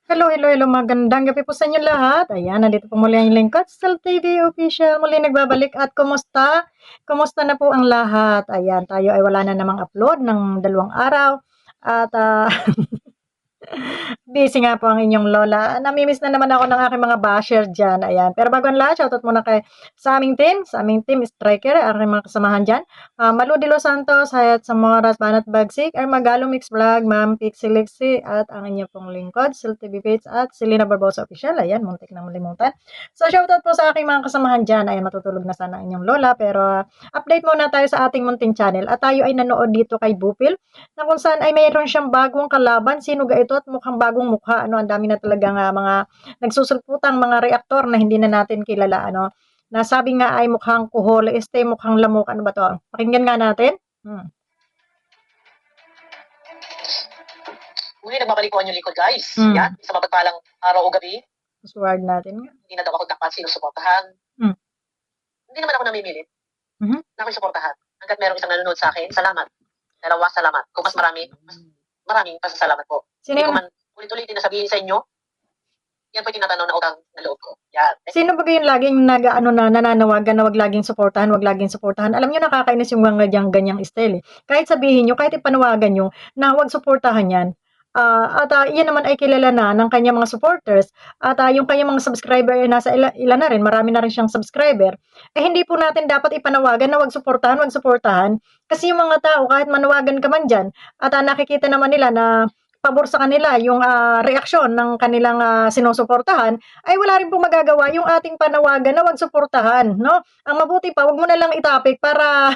Hello, hello, hello, magandang gabi po sa inyo lahat. Ayan, nandito po muli ang lingkod, Sal TV Official. Muli nagbabalik at kumusta? Kumusta na po ang lahat? Ayan, tayo ay wala na namang upload ng 2 araw. At busy nga po ang inyong lola. Namimiss na naman ako ng aking mga basher dyan. Ayan. Pero bago ang lahat, shoutout muna sa aming team Striker, aking mga kasamahan dyan. Malu de Los Santos, Hayat Zamoras, Banat Bagsik, Magalo Mix Vlog, Ma'am Pixie Lexi, at ang inyong pong lingkod, Sil TV Bates, at Selena Barbosa Official. Ayan, muntik na malimutan. So, shoutout po sa aking mga kasamahan dyan. Ayan, matutulog na sana ang inyong lola. Pero, update muna tayo sa ating munting channel. At tayo ay nanood dito kay Bupil, na kung saan ay mayroon siyang bagong kalaban. Sino ga ito? At mukhang bagong mukha. Ano, ang dami na talagang mga nagsusulputang mga reaktor na hindi na natin kilala. Ano, na sabi nga ay mukhang kuhol, mukhang lamok. Ano ba to? Pakinggan nga natin. Muli, nagbabalik po ang inyong lingkod, guys. Yan, sa mapagpalang araw o gabi. Password natin nga. Hindi na daw ako dapat sinusuportahan. Hindi naman ako namimilit na ako'y suportahan. Hanggat merong isang nanonood sa akin, salamat. Dalawa, salamat. Kung mas maraming pasasalamat po. Hindi ko man ulit-ulitin na sabihin sa inyo, yan po tinatanaw na utang na loob ko. Yan. Sino ba yung laging nananawagan na wag laging suportahan, wag laging suportahan? Alam niyo nakakainis yung mga ganyang style eh. Kahit sabihin niyo, kahit ipanawagan niyo na wag suportahan yan, iyan naman ay kilala na ng kanyang mga supporters at yung kanyang mga subscriber ay nasa ilan na rin, marami na rin siyang subscriber, hindi po natin dapat ipanawagan na wag suportahan kasi yung mga tao kahit manawagan ka man dyan at nakikita naman nila na pabor sa kanila yung reaksyon ng kanilang sinusuportahan, ay wala rin pong magagawa yung ating panawagan na wag suportahan, no? Ang mabuti pa, wag mo na lang itapik para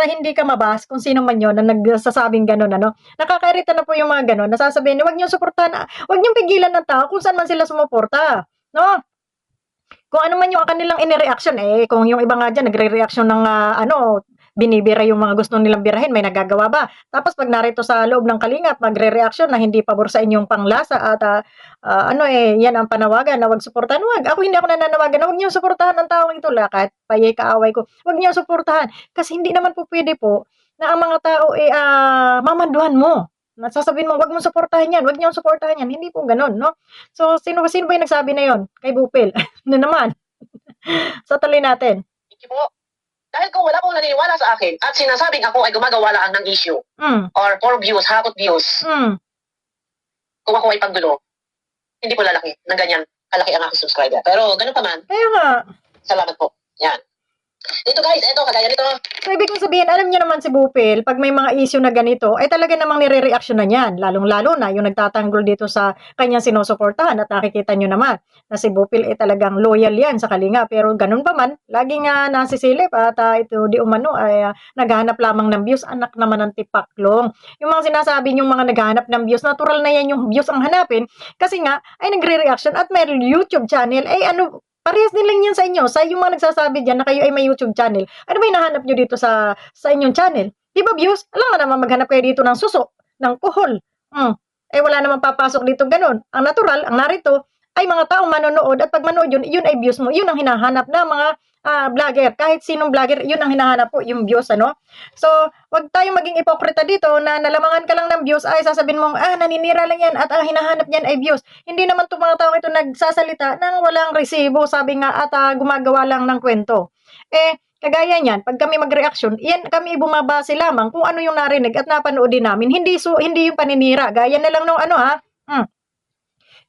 hindi ka mabas kung sino man yon na nagsasabing gano'n, ano. Nakakairita na po yung mga gano'n, nasasabihin, wag niyo suportahan, wag niyo pigilan ng tao kung saan man sila sumuporta, no? Kung ano man yung kanilang inireaction, kung yung iba nga dyan, nagre-reaction ng binibira yung mga gusto nilang birahin, may nagagawa ba? Tapos pag narito sa loob ng Kalingap, magre-reaction na hindi pabor sa inyong panglasa at yan ang panawagan na wag suportahan. Wag. Ako hindi ako nananawagan na wag niyo suportahan ang taong ito. Kahit payay kaaway ko, wag niyo suportahan. Kasi hindi naman po pwede po na ang mga tao mamanduhan mo. Sasabihin mo, wag mo suportahan yan, wag niyo suportahan yan. Hindi po ganun, no? So, sino ba yung nagsabi na yon? Kay Bupil. Na naman. So, tuloy natin. Thank you po. Dahil kung wala pong naniniwala sa akin at sinasabing ako ay gumagawa lang ng issue or for views, hakot views, kung ako ay pagdulo, hindi po lalaki ng ganyan kalaki ang aking subscriber. Pero ganun pa man, kaya nga. Salamat po. Yan. Dito guys, eto, kagaya nito. So, ibig kong sabihin, alam niyo naman si Bupil, pag may mga issue na ganito, ay talaga namang nire-reaction na niyan. Lalong-lalo na yung nagtatanggol dito sa kanyang sinusuportahan at nakikita niyo naman na si Bupil ay talagang loyal yan sa Kalinga. Pero ganun pa man, laging nasisilip at ito di umano ay naghahanap lamang ng views. Anak naman ng tipaklong. Yung mga sinasabi niyong mga naghahanap ng views, natural na yan yung views ang hanapin kasi nga ay nagre-reaction at may YouTube channel. Parehas din lang yan sa inyo. Sa yung mga nagsasabi dyan na kayo ay may YouTube channel. Ano ba hinahanap nyo dito sa inyong channel? Di ba views? Alam nga naman maghanap kayo dito ng suso, ng kuhol. Wala naman papasok dito ganun. Ang natural, ang narito, ay mga taong manonood at pag manood yun ay views mo. Yun ang hinahanap na mga vlogger. Kahit sinong vlogger, yun ang hinahanap po, yung views, ano? So, wag tayong maging ipokrita dito na nalamangan ka lang ng views, ay sasabihin mong, naninira lang yan at ang hinahanap niyan ay views. Hindi naman itong mga taong ito nagsasalita ng walang resibo, sabi nga, at gumagawa lang ng kwento. Kagaya niyan, pag kami mag-reaction, yan kami bumabase lamang kung ano yung narinig at napanood din namin. Hindi yung paninira. Gaya na lang nung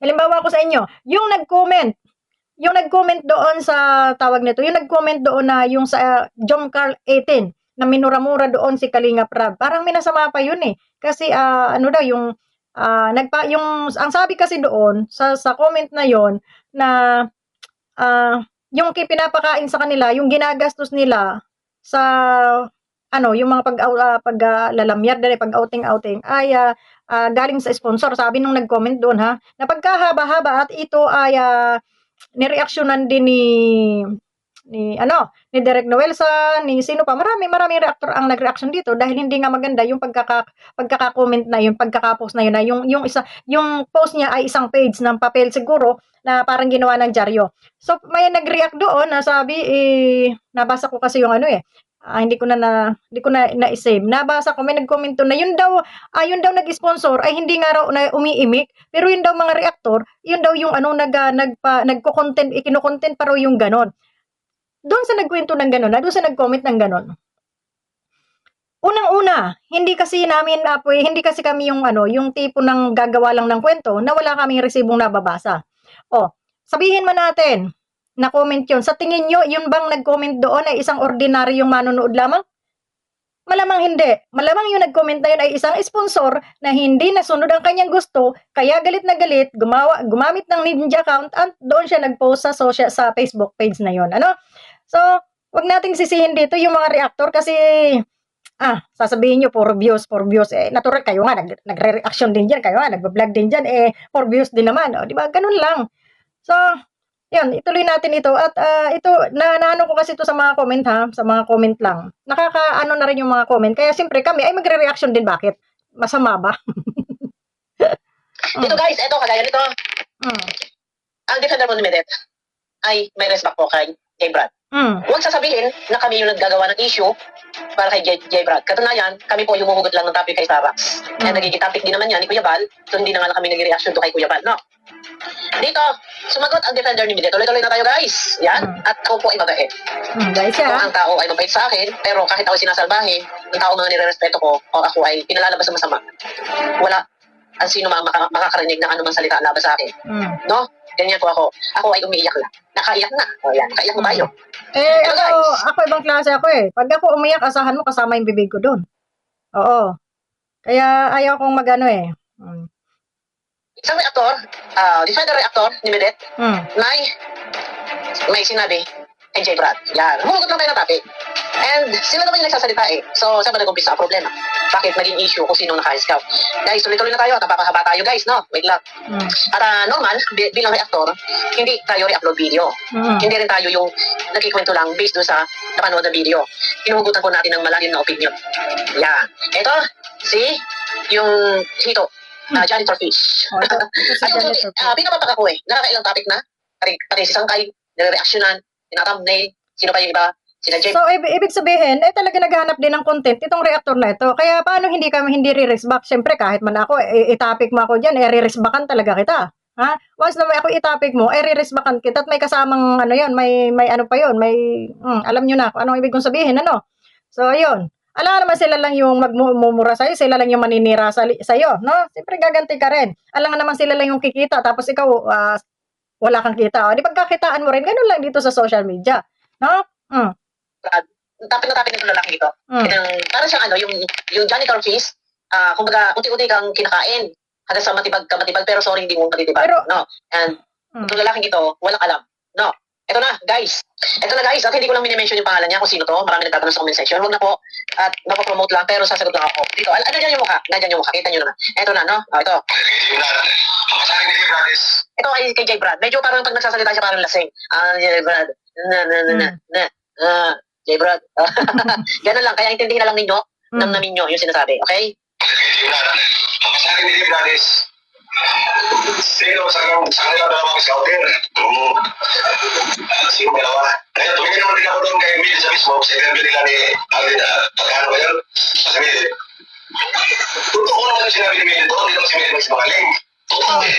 halimbawa ko sa inyo, yung nag-comment doon sa tawag nito, yung nag-comment doon na yung sa John Carl 18 na minura-mura doon si Kalinga Prab. Parang minasama pa yun eh. Kasi yung ang sabi kasi doon sa comment na yon na yung pinapakain sa kanila, yung ginagastos nila sa yung mga paglalamyar din, pag-outing ay galing sa sponsor. Sabi nung nag-comment doon na pagkahaba-haba at ito ay nireaksyonan din ni Direk Noelsa, ni sino pa, maraming reactor ang nag-reaction dito dahil hindi nga maganda yung pagkaka-comment na yun, pagkaka-post na yun, na yung post niya ay isang page ng papel siguro na parang ginawa ng dyaryo. So may nag-react doon na sabi nabasa ko kasi yung hindi ko na na-save. Nabasa ko may nagkomento na yun daw nag-sponsor ay hindi nga raw na umiimik, pero yun daw mga reactor, yun daw yung ano nagko-content, ikino-content pa raw yung ganon. Doon sa nagkwento ng ganon, doon sa nag-comment ng ganon. Unang-una, hindi kasi kami yung tipo ng gagawa lang ng kwento na wala kaming resibong nababasa. Sabihin man natin na comment yun. Sa tingin nyo, yun bang nag-comment doon ay isang ordinaryong manonood lamang? Malamang hindi. Malamang yung nag-comment na yun ay isang sponsor na hindi nasunod ang kanyang gusto, kaya galit na galit, gumamit ng ninja account at doon siya nag-post sa Facebook page na yun. So, wag nating sisihin dito yung mga reactor kasi sasabihin nyo, for views. Natural, kayo nga, nagre-reaction din dyan, kayo nga, nagbablog din dyan, for views din naman, di ba? Ganun lang. So, yan, ituloy natin ito. At ito, naano ko kasi ito sa mga comment sa mga comment lang. Nakakaano na rin yung mga comment. Kaya siyempre kami ay magre-reaction din. Bakit? Masama ba? Dito guys, ito, kagaya nito. Ang defender mo ni Medet ay may respect po kay Brad. Huwag sasabihin na kami yung naggagawa ng issue para kay J. Brad. Katunayan, kami po yung humuhugot lang ng topic kay Starbucks. Kaya nagiging topic din naman yan ni Kuya Bal, so hindi na nga lang kami nag-reaction to kay Kuya Bal, no? Dito, sumagot ang defender ni Medet. Tuloy-tuloy na tayo guys. Yan, at ako po ay mabait. Guys, Kung ang tao ay mabait sa akin, pero kahit ako sinasalbahe, ang tao mga nire-respeto ko, o ako ay pinalalabas sa masama, wala ang sino makakarinig ng anumang salita laban sa akin. No? Ganyan po ako. Ako ay umiiyak lang. Nakaiyak na. O yan, nakaiyak mo tayo. Ako ibang klase ako eh. Pag ako umiyak, asahan mo kasama yung bibig ko doon. Oo. Kaya ayaw kong magano eh. Isang reactor, defender reactor ni Medet, may sinabi kay J. Brad. Yan. Humugot lang tayo ng topic. And sila naman yung nagsasalita eh. So, saan ba nag-umpisa ang problema? Bakit naging issue kung sino naka-scout? Guys, tuloy-tuloy na tayo. Napapahaba tayo guys, no? Wait lang. Para normal, bilang reactor, hindi tayo re-upload video. Hindi rin tayo yung nagkikwento lang based doon sa napanood na video. Hinuhugutan po natin ng malalim na opinion. Yan. Ito, yung Hito, janitor fish. Pinapapaka ko eh. Nakakailang topic na. Pati si Sangkay, nire-reactionan, tinathumbnail, sino pa yung iba? So, ibig sabihin, talaga naghahanap din ng content itong reactor na ito. Kaya paano hindi re-risk back? Siyempre, kahit man ako, i-topic mo ako dyan, re-risk backan talaga kita. Once na may ako i-topic mo, re-risk backan kita at may kasamang, may ano pa yun, alam nyo na kung anong ibig kong sabihin, So, ayun. Alam naman sila lang yung magmumura sa'yo, sila lang yung maninira sa'yo, no? Siyempre, gaganti ka rin. Alam naman sila lang yung kikita, tapos ikaw, wala kang kita. Di pagkakitaan mo rin, ganun lang dito sa social media, no? Topic na topic ng lalaki ito. Parang siyang yung janitor fish, kumbaga, unti-unti kang kinakain. Hanggang sa matibag, pero sorry, hindi mo matitibag. No? And itong lalaking ito, walang alam. No? Ito na, guys. At hindi ko lang minimension yung pangalan niya kung sino to. Marami nagtatanong sa comment section. Huwag na po. At napapromote lang, pero sasagot lang ako. Dito, ano dyan yung mukha? Nandiyan yung mukha. Kita nyo naman. Ito na, no? Ito. Ito ay kay J. Brad. Medyo parang pag nagsasalita siya parang lasing. J. Brad. J. Brad. Ganun lang. Kaya intindihin na lang ninyo. Namnamin nyo yung sinasabi. Okay? Sa akin ni Brad is sino sa kanila dalawang scouter? Sino dalawa? Kaya tumingin naman din ako doon kay Emil sa mismo. Sa interview nila ni Alvin, pagkano ba yun? Sa Emil. Totoo ko naman yung sinabi ni Emil doon. Hindi naman si Emil magsimangaling. Totoo eh.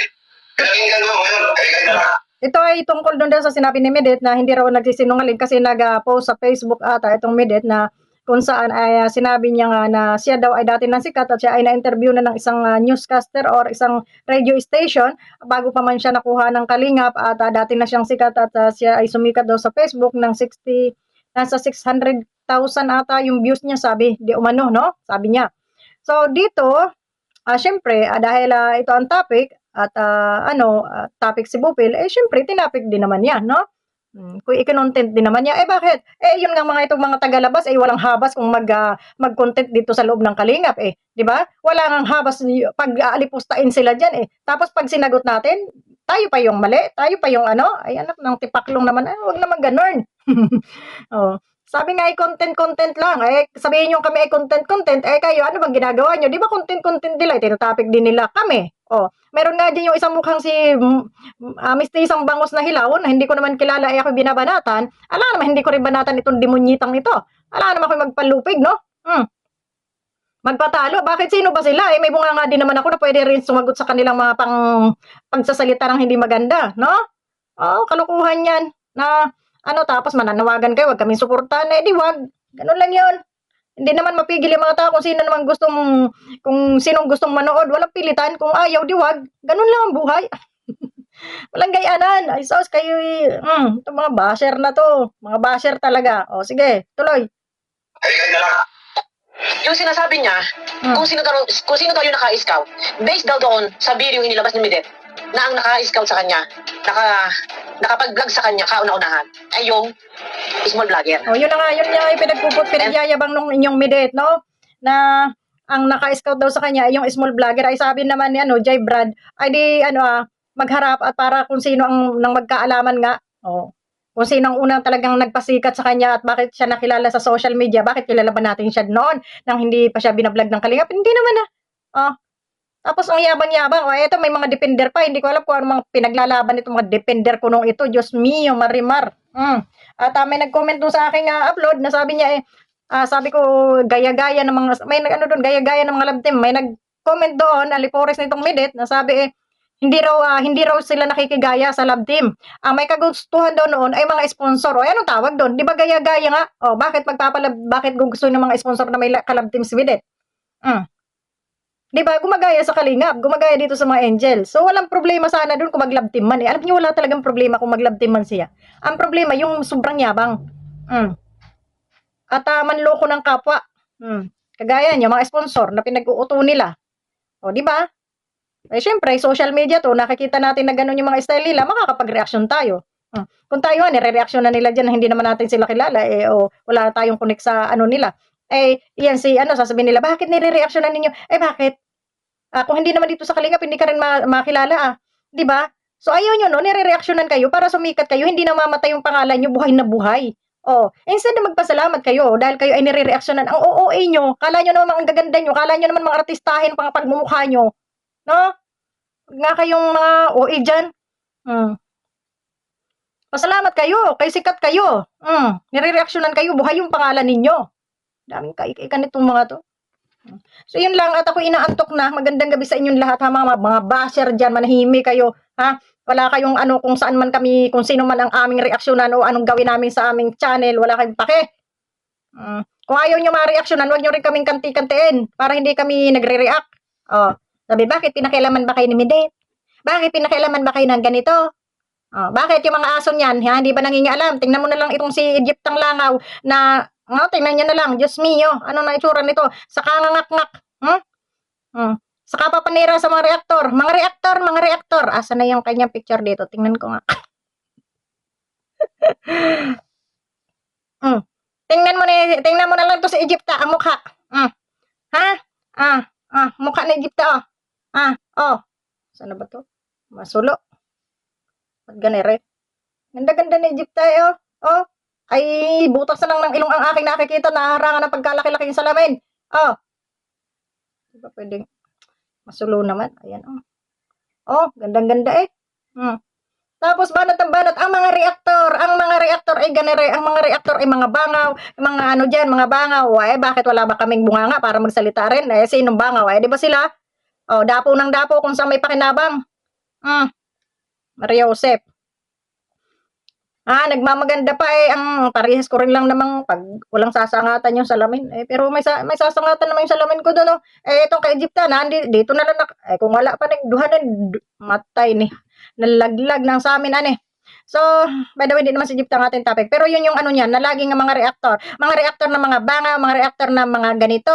Pinakinggan mo ngayon. Kaya na lang. Ito ay tungkol doon sa sinabi ni Medet na hindi raw nagsisinungaling kasi nag-post sa Facebook ata itong Medet na kung saan ay sinabi niya nga na siya daw ay dati ng sikat at siya ay na-interview na ng isang newscaster or isang radio station bago pa man siya nakuha ng kalingap at dati na siyang sikat at siya ay sumikat daw sa Facebook ng nasa 600,000 ata yung views niya sabi, di umano, no? Sabi niya. So dito, syempre dahil ito ang topic at topic si Bupil, syempre tinapik din naman yan, no? Kung i-content din naman niya, bakit? Yun nga itong mga tagalabas, walang habas kung mag-content dito sa loob ng kalingap, di ba? Wala nang habas pag aalipustahin sila dyan, Tapos pag sinagot natin, tayo pa yung mali, tayo pa yung ay anak ng tipaklong naman, wag naman ganun. Sabi nga content lang, sabihin nyo kami content, kayo, ano bang ginagawa nyo? Di ba content nila, tinatopic din nila kami. Meron nga din yung isang mukhang si mistisang bangos na hilaw na hindi ko naman kilala ako binabanatan. Alam naman, hindi ko rin banatan itong demonyitang ito. Wala naman ako magpalupig, no? Magpatalo. Bakit sino ba sila? May bunganga din naman ako na pwede rin sumagot sa kanilang mga pagsasalita ng hindi maganda, no? Kalukuhan yan. Na, tapos mananawagan kayo, wag kaming suportahan. Di wag. Ganun lang yun. Hindi naman mapigil yung mga tao kung sino naman kung sinong gustong manood. Walang pilitan. Kung ayaw, di wag. Ganun lang ang buhay. Walang gayanan. Ay, sos, kayo itong mga basher na to. Mga basher talaga. Sige, tuloy. Kaya na lang. Yung sinasabi niya, kung sino daw yung naka-scout, based daw doon sa video yung inilabas ni Midet, na ang naka-scout sa kanya, nakapag-vlog sa kanya, kauna-unahan, ay yung small vlogger. Yun na nga, yun yung pinagyayabang nung inyong Midet, no? Na ang naka-scout daw sa kanya ay yung small vlogger. Ay sabi naman ni Jay Brad, ay di magharap at para kung sino ang nang magkaalaman nga. Kung sino ang unang talagang nagpasikat sa kanya at bakit siya nakilala sa social media, bakit kilala ba natin siya noon nang hindi pa siya binablog ng Kalingap? Hindi naman Tapos ang yabang-yabang, eto may mga defender pa, hindi ko alam kung ano mga pinaglalaban itong mga defender ko nung ito, Diyos mio, Marimar. At may nag-comment doon sa aking upload na sabi niya sabi ko gaya-gaya ng mga, may gaya-gaya ng mga love team, may nag-comment doon, Alipores nitong Midet, na sabi hindi raw sila nakikigaya sa love team. Ang may kagustuhan daw noon ay mga sponsor. Anong tawag doon? Di ba gaya-gaya nga? Bakit gusto ng mga sponsor na may ka-love team si Midet? Di ba? Gumagaya sa Kalingap, gumagaya dito sa mga Angel. So, walang problema sana doon kung mag-love team man. Alam niyo, wala talagang problema kung mag-love team man siya. Ang problema, yung sobrang yabang. At manloko ng kapwa. Kagaya niya, mga sponsor na pinag-uuto nila. Di ba? Syempre, social media to, nakikita natin na gano'n yung mga style nila, makakapag-reaction tayo. Kung tayo nire-reaction na nila dyan na hindi naman natin sila kilala, wala tayong connect sa nila. Yan sasabihin nila, bakit nire-reactionan ninyo? Bakit? Kung hindi naman dito sa Kalingap, hindi ka rin makilala, di ba? So, ayaw nyo, nire-reactionan kayo para sumikat kayo, hindi na mamatay yung pangalan nyo, buhay na buhay. Instead na magpasalamat kayo dahil kayo ay nire-reactionan, ang OOA nyo, kala nyo naman ang gaganda nyo, kala nyo naman mga artistahin, pang pagmumukha nyo, no? Nga kayong mga OA dyan. Pasalamat kayo, kay sikat kayo. Nire-reactionan kayo, buhay yung pangalan ninyo. Daming kaikikan itong mga to. So yun lang, at ako inaantok na. Magandang gabi sa inyong lahat, mga basher dyan, manahimik kayo, wala kayong kung saan man kami, kung sino man ang aming reaksyonan o anong gawin namin sa aming channel, wala kayong pake. Kung ayaw nyo ma-reaksyonan, huwag nyo rin kaming kanti-kantiin para hindi kami nagre-react. Sabi, bakit pinakialaman ba kayo ni Midet? Bakit pinakialaman ba kayo ng ganito? Bakit yung mga aso niyan, hindi ba nangingialam? Tingnan mo na lang itong si Egyptang Langaw na, tingnan niya na lang, Diyos mio, ano na itsura nito? Saka ngangak-ngak. Saka papanira sa mga reaktor. Mga reaktor. Asa na yung kanyang picture dito? Tingnan ko nga. Tingnan mo na lang to si Egypta, ang mukha. Mukha na Egypta, Sana ba to? Masulo. Ba't ganere? Ganda-ganda na Egypta, Ay, butas na lang ng ilong ang aking nakikita, naharangan ng pagkalaki-laki yung salamin. Di ba pwedeng masulo naman? Ayan, gandang-ganda Tapos banat ang mga reaktor ay ganere, ang mga reaktor ay mga bangaw, mga mga bangaw. Bakit wala ba kaming bunganga para magsalita rin? Sinong bangaw? Di ba sila? Dapo ng dapo kung saan may pakinabang. Maria Josep. Nagmamaganda pa ang parehas ko rin lang namang pag walang sasangatan yung salamin. Pero may sasangatan naman yung salamin ko doon. Itong kay Egypta, dito na lang. Kung wala pa nagduhanan, matay ni. Nalaglag ng sa amin, So, by the way, hindi naman si Egypta ang ating topic. Pero yun yung niyan, na laging mga reaktor. Mga reaktor na mga banga, mga reaktor na mga ganito.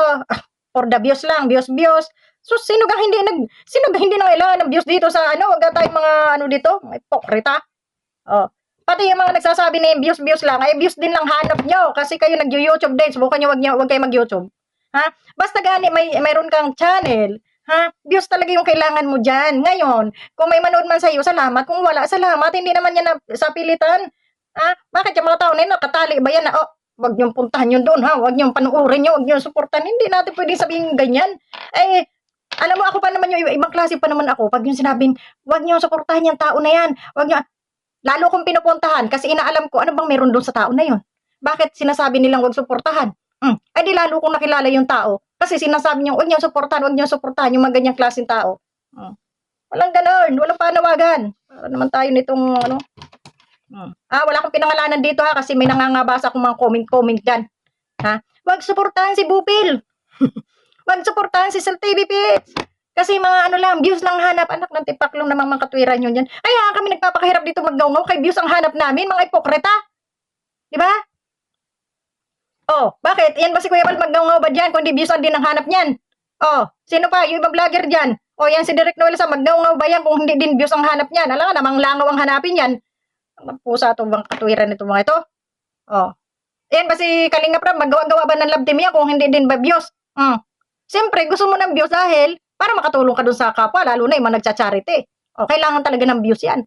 For the views lang, views. So, sino ga hindi nangailangan ng views dito sa wag tayong mga dito, hipokrita. Pati yung mga nagsasabi na yung views lang, ay views din lang hanap nyo kasi kayo nag-YouTube din. Subukan nyo, wag kayo mag-YouTube. Basta gani mayroon kang channel, views talaga yung kailangan mo dyan. Ngayon, kung may manood man sa iyo, salamat. Kung wala, salamat. Hindi naman yan sa pilitan. Bakit yung mga tao na yun, nakatali ba yan na, wag nyo puntahan yun doon, wag nyo panuorin nyo, wag nyo supportan. Hindi natin pwedeng sabihin ganyan. Alam mo, ako pa naman yung ibang klase pa naman ako. Pag yung sinabing, wag nyo supportahan yung tao na yan, wag nyo, lalo kong pinupuntahan kasi inaalam ko ano bang meron doon sa tao na yun. Bakit sinasabi nilang wag suportahan? Ay di lalo kong nakilala yung tao. Kasi sinasabi niyo, wag niyo suportahan yung mga ganyang klaseng tao. Walang ganoon, walang panawagan. Para naman tayo nitong ano. Wala akong pinangalanan dito ha kasi may nangangabasa akong mga comment diyan. Ha? Wag suportahan si Bupil. Wag suportahan si Sel TV Pits. Kasi mga ano lang, views lang hanap. Anak ng tipaklong namang mga katwiran yun yan. Kaya kami nagpapakahirap dito magngaw-ngaw kay views ang hanap namin, mga ipokreta. Diba? Bakit? Yan ba si Kuya Bal magngaw-ngaw ba dyan? Kundi views ang din ang hanap niyan. Sino pa? Yung ibang vlogger dyan. Yan si Direk Noel sa magngaw-ngaw ba yan kung hindi din views ang hanap niyan? Alam nga, namang langaw ang hanapin yan. Ang pusa itong bang katwiran ito mga ito. Yan ba si Kalinga Prab? Magawa-gawa ba ng love team yan kung hindi din ba views? Siyempre, gusto mo ng views dahil para makatulong ka dun sa kapwa, lalo na yung mga nagcha-charity. Kailangan talaga ng views yan.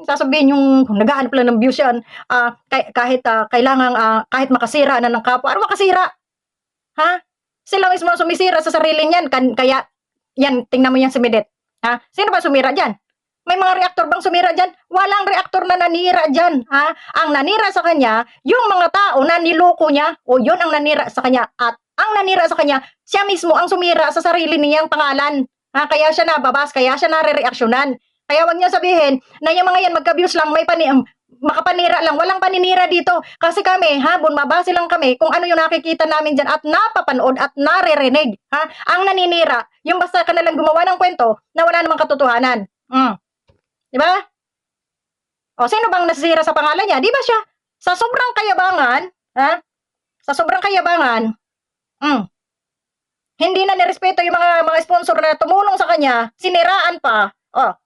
Sasabihin yung naghahanap lang ng views yan, kahit kahit makasira na ng kapwa. Ano makasira? Ha? Sila mismo sumisira sa sarili niyan. Kaya, yan, tingnan mo yan si Medet. Ha? Sino ba sumira dyan? May mga reaktor bang sumira dyan? Walang reaktor na nanira dyan. Ha? Ang nanira sa kanya, yung mga tao na niloko niya, yun ang nanira sa kanya. At ang nanira sa kanya, siya mismo ang sumira sa sarili niyang pangalan. Kaya siya nababas, kaya siya nare-reaksyonan. Kaya wag niya sabihin na yung mga yan magka-views lang, makapanira lang. Walang paninira dito. Kasi kami, bumabase lang kami kung ano yung nakikita namin dyan at napapanood at naririnig. Ang naninira, yung basta ka nalang gumawa ng kwento na wala namang katotohanan. Diba? Sino bang nasisira sa pangalan niya? Di ba siya? Sa sobrang kayabangan, sa sobrang kayabangan, hindi na nirespeto yung mga sponsor na tumulong sa kanya, siniraan pa.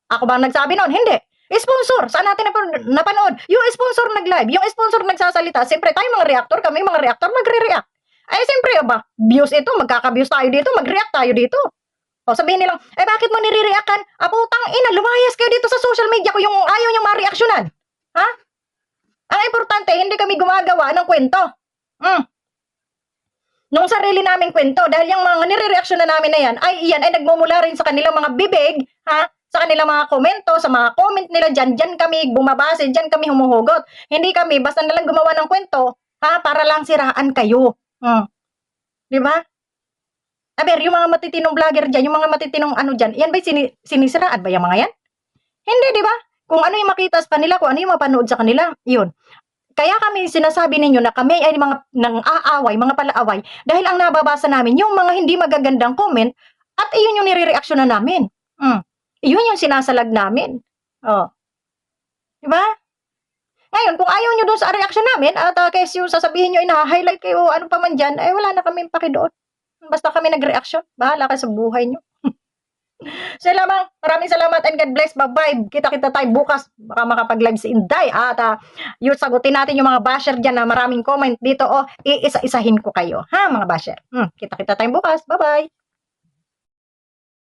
Ako ba nagsabi noon? Hindi. Sponsor, saan natin napanood? Yung sponsor nag-live, yung sponsor nagsasalita. Siyempre tayo mga reactor, kami mga reactor magre-react. Ay siyempre views ito, magkaka-views tayo dito, mag-react tayo dito. Sabihin nilang, bakit mo nire-reactan? Putang ina, lumayas kayo dito sa social media ko yung ayaw niyong ma-reaksyonan. Ang importante, hindi kami gumagawa ng kwento. Nung sarili naming kwento, dahil yung mga nire-reaksyon na namin na yan ay nagmumula rin sa kanilang mga bibig, sa kanilang mga komento, sa mga comment nila dyan kami bumabase, dyan kami humuhugot. Hindi kami, basta nalang gumawa ng kwento, para lang siraan kayo. Diba? Yung mga matitinong vlogger dyan, yung mga matitinong ano dyan, yan ba'y sinisiraan ba yung mga yan? Hindi, diba? Kung ano yung makita sa kanila, kung ano yung mapanood sa kanila, yun. Kaya kami sinasabi ninyo na kami ay mga nang-aaway, mga palaaway, dahil ang nababasa namin, yung mga hindi magagandang comment, at iyon yung nire-reaksyon na namin. Iyon yung sinasalag namin. Diba? Ngayon, kung ayaw nyo dun sa reaksyon namin, at kasi yung sasabihin nyo, ina-highlight kayo, ano pa man dyan, wala na kami paki doon. Basta kami nag-reaksyon, bahala kayo sa buhay nyo. Salamat, maraming salamat and God bless. Bye-bye. Kita-kita tayo bukas. Baka makapag-live si Inday. At yun, sagutin natin yung mga basher dyan na maraming comment dito. Iisa-isahin ko kayo. Mga basher. Kita-kita tayo bukas. Bye-bye.